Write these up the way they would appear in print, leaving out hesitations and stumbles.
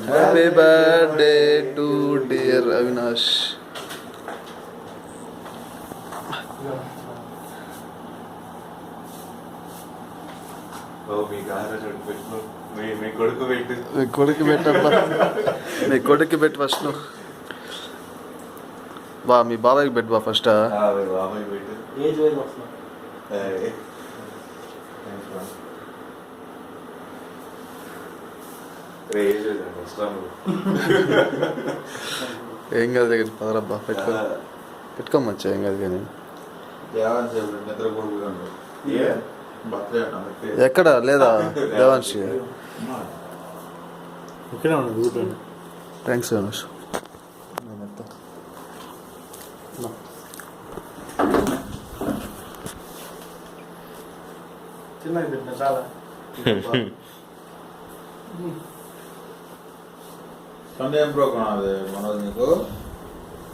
Happy birthday to dear Avinash. మీ కొడుకు పెట్టు ఫస్ట్. బా మీ బాబాయ్కి పెట్టు బా ఫస్ట్. ఏం కాదు దగ్గర పదరబ్బా పెట్టుకోమచ్చా ఏం కాదు కానీ. ఎక్కడ లేదా దేవాన్షి? థ్యాంక్స్ అవినాష్. సండే ఏం ప్రోగ్రామ్ అది మనోజ్ నీకు?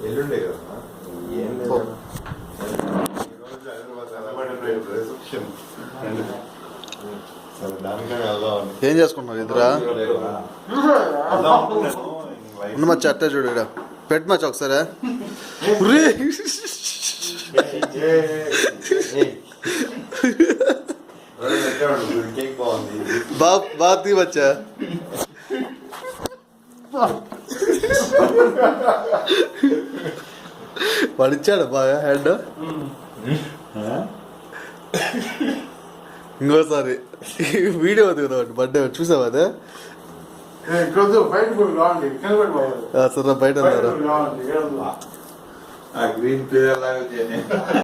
ఎల్లుండే కదా. ఏం చేసుకుంటున్నారు ఇద్దరా? ఉన్న మచ్చ అట్టే చూడు ఇక్కడ పెట్టు మచ్చ ఒకసారి. బాగా తీ వచ్చా. వాడు ఇచ్చాడు బాగా హ్యాండ్. ఇంకోసారి వీడియో కదా బర్త్డే చూసావా అదే? సరే బయట గ్రీన్ ప్లేయర్ లాగా